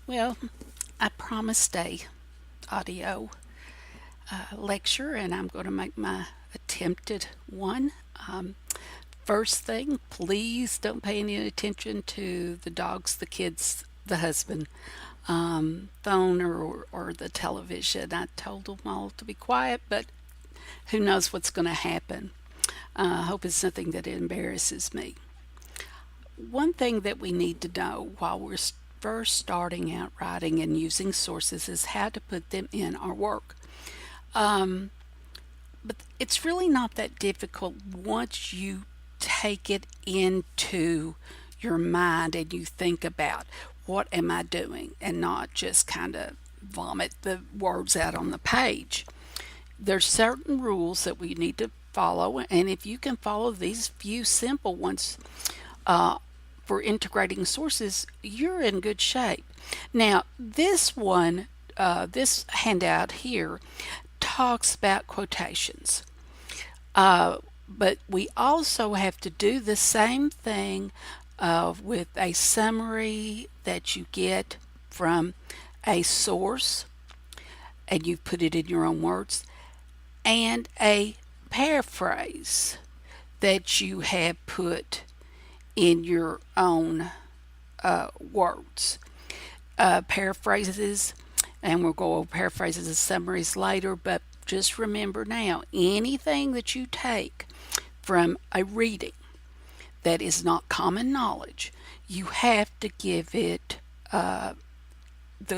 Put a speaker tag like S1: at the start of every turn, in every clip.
S1: Well, I promised a audio lecture, and I'm going to make my attempted one. Um, First thing, please don't pay any attention to the dogs, the kids, the husband, phone, or the television. I told them all to be quiet, but who knows what's going to happen. I hope it's nothing that embarrasses me. One thing that we need to know while we're first starting out writing and using sources is how to put them in our work. Um, but it's really not that difficult once you take it into your mind and you think about what am I doing and not just kind of vomit the words out on the page. There's certain rules that we need to follow, and if you can follow these few simple ones uh, for integrating sources, you're in good shape. Now, this handout here talks about quotations. But we also have to do the same thing with a summary that you get from a source, and you put it in your own words, and a paraphrase that you have put in your own words. Paraphrases, and we'll go over paraphrases and summaries later, but just remember now anything that you take from a reading that is not common knowledge, you have to give it the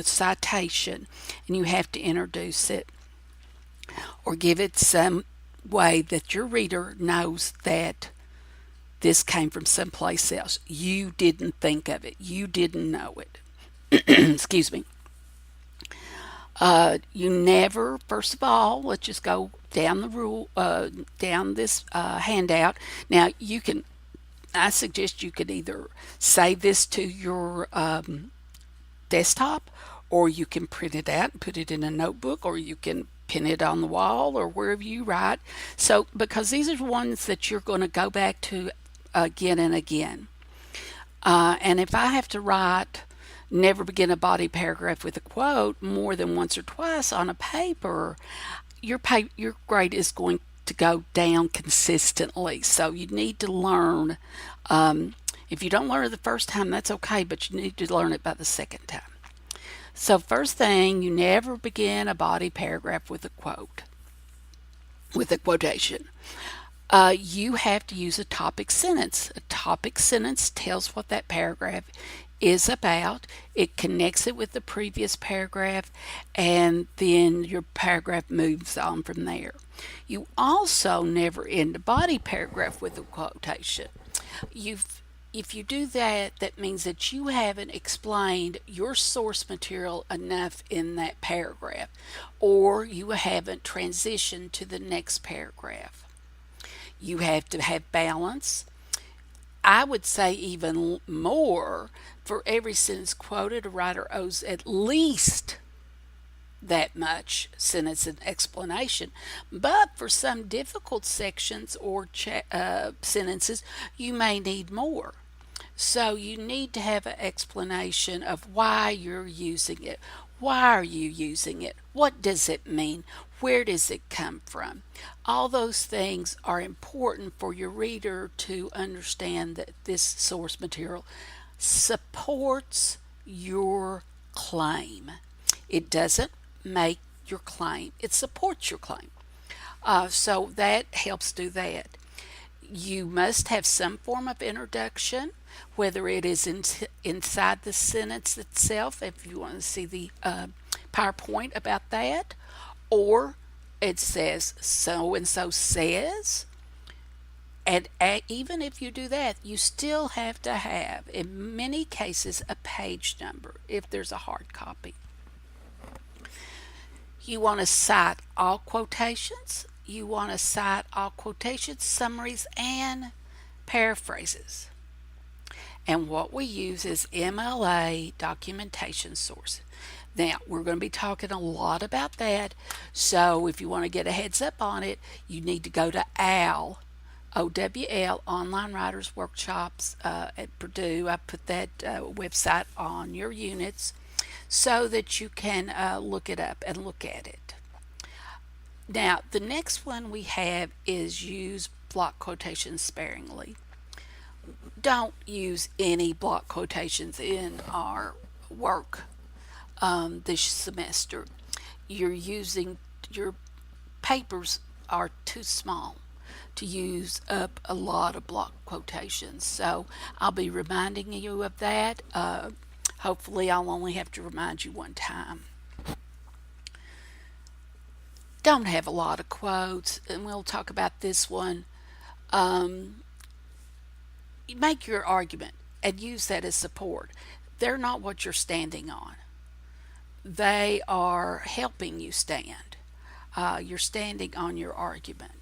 S1: citation and you have to introduce it or give it some way that your reader knows that this came from someplace else. You didn't think of it, you didn't know it. Excuse me. You never, first of all, let's just go down the rule, down this handout. Now, I suggest you could either save this to your desktop, or you can print it out and put it in a notebook, or you can pin it on the wall or wherever you write. So, because these are ones that you're going to go back to again and again. And if I have to write, never begin a body paragraph with a quote more than once or twice on a paper, your grade is going to go down consistently. So you need to learn. If you don't learn it the first time, that's okay, but you need to learn it by the second time. So first thing, you never begin a body paragraph with a quote, with a quotation. You have to use a topic sentence. A topic sentence tells what that paragraph is about. It connects it with the previous paragraph, and then your paragraph moves on from there. You also never end a body paragraph with a quotation. If you do that, that means that you haven't explained your source material enough in that paragraph, or you haven't transitioned to the next paragraph. You have to have balance. I would say even more, for every sentence quoted, a writer owes at least that much sentence and explanation. But for some difficult sections or sentences, you may need more. So you need to have an explanation of why you're using it. Why are you using it? What does it mean? Where does it come from? All those things are important for your reader to understand that this source material supports your claim. It doesn't make your claim, it supports your claim. So that helps do that. You must have some form of introduction, whether it is inside the sentence itself, if you want to see the PowerPoint about that, or it says so and so says. And even if you do that, you still have to have, in many cases, a page number if there's a hard copy. You want to cite all quotations. You want to cite all quotations, summaries, and paraphrases. And what we use is MLA documentation source. Now, we're going to be talking a lot about that. So if you want to get a heads up on it, you need to go to OWL, Online Writers Workshops at Purdue. I put that website on your units. so that you can look it up and look at it. Now, the next one we have is use block quotations sparingly. Don't use any block quotations in our work this semester. You're using your papers are too small to use up a lot of block quotations. So I'll be reminding you of that. Hopefully, I'll only have to remind you one time. Don't have a lot of quotes, and we'll talk about this one. Um, Make your argument and use that as support. They're not what you're standing on, they are helping you stand. You're standing on your argument.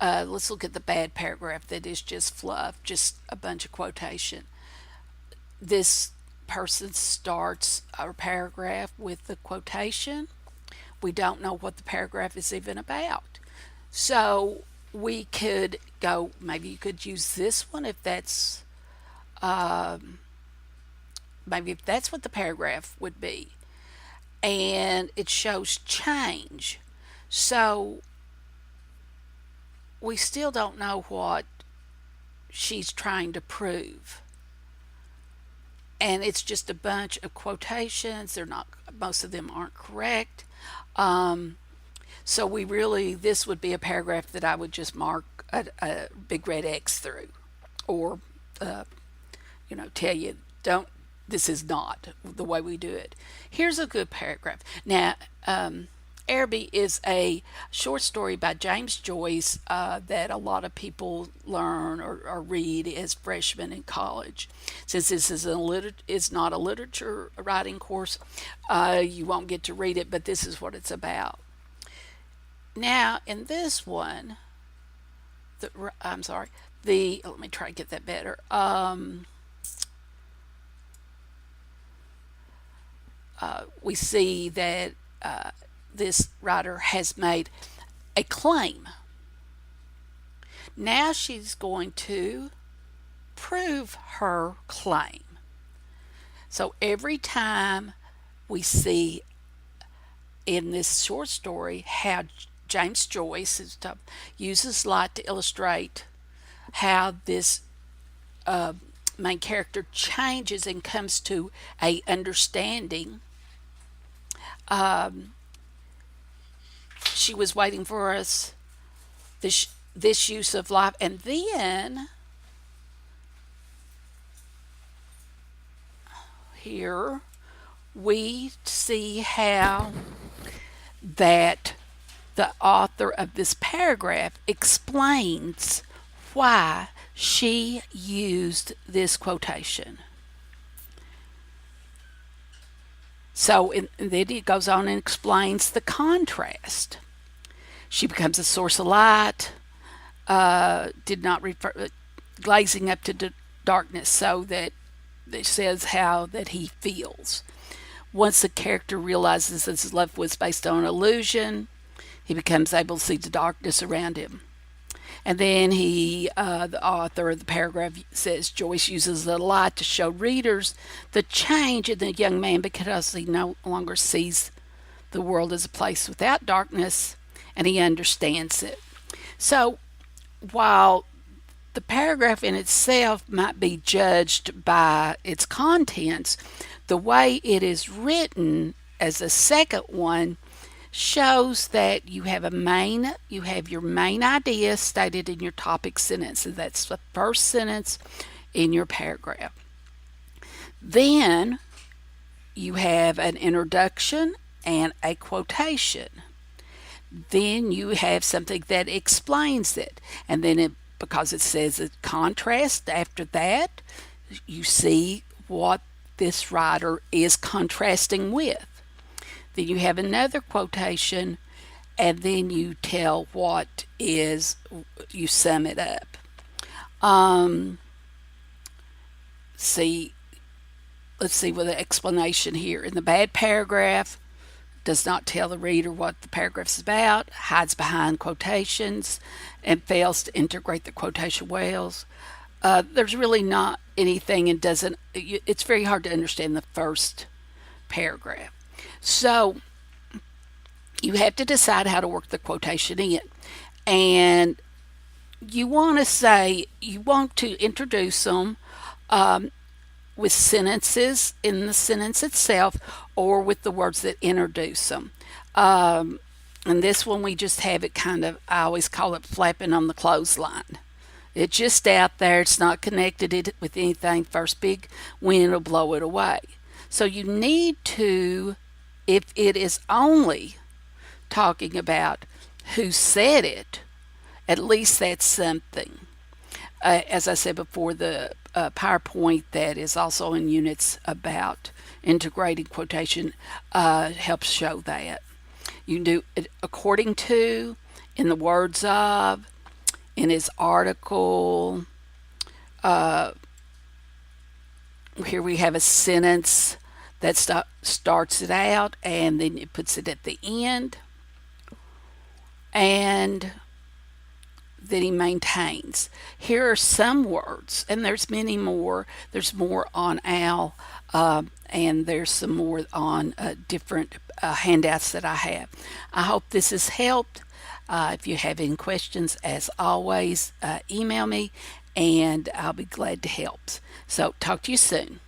S1: Let's look at the bad paragraph that is just fluff, just a bunch of quotation. This person starts our paragraph with the quotation. We don't know what the paragraph is even about. So we could go, maybe you could use this one if that's, maybe if that's what the paragraph would be. And it shows change. So we still don't know what she's trying to prove. And it's just a bunch of quotations. They're not, most of them aren't correct. So we really, this would be a paragraph that I would just mark a big red X through, or tell you, don't, this is not the way we do it. Here's a good paragraph. Now, Araby is a short story by James Joyce that a lot of people learn or read as freshmen in college. Since this is not a literature writing course, you won't get to read it, but this is what it's about. Now, in this one, I'm sorry, let me try to get that better. We see that this writer has made a claim. Now she's going to prove her claim. So every time we see in this short story how James Joyce uses light to illustrate how this main character changes and comes to a understanding. She was waiting for us, this use of life, and then here we see how that the author of this paragraph explains why she used this quotation. So and then it goes on and explains the contrast. She becomes a source of light, did not refer, glazing up to darkness, so that it says how that he feels. Once the character realizes that his love was based on illusion, he becomes able to see the darkness around him. And then the author of the paragraph says Joyce uses the light to show readers the change in the young man because he no longer sees the world as a place without darkness, and he understands it. So while the paragraph in itself might be judged by its contents, the way it is written as a second one shows that you have your main idea stated in your topic sentence, and that's the first sentence in your paragraph. Then you have an introduction and a quotation. Then you have something that explains it, and then because it says a contrast after that, you see what this writer is contrasting with. Then you have another quotation, and then you tell what is, you sum it up. Let's see with the explanation here. In the bad paragraph, does not tell the reader what the paragraph is about, hides behind quotations, and fails to integrate the quotation wells. There's really not anything, and it's very hard to understand the first paragraph. So you have to decide how to work the quotation in. And you want to say, you want to introduce them with sentences in the sentence itself or with the words that introduce them. And this one, we just have it kind of, I always call it flapping on the clothesline. It's just out there. It's not connected with anything. First big wind will blow it away. So you need to, if it is only talking about who said it, at least that's something. As I said before, the PowerPoint that is also in units about integrating quotation helps show that. You can do it according to, in the words of, in his article. Here we have a sentence that starts it out and then it puts it at the end. And that he maintains. Here are some words, and there's many more. There's more on Al, and there's some more on different handouts that I have. I hope this has helped. If you have any questions, as always, email me, and I'll be glad to help. So talk to you soon.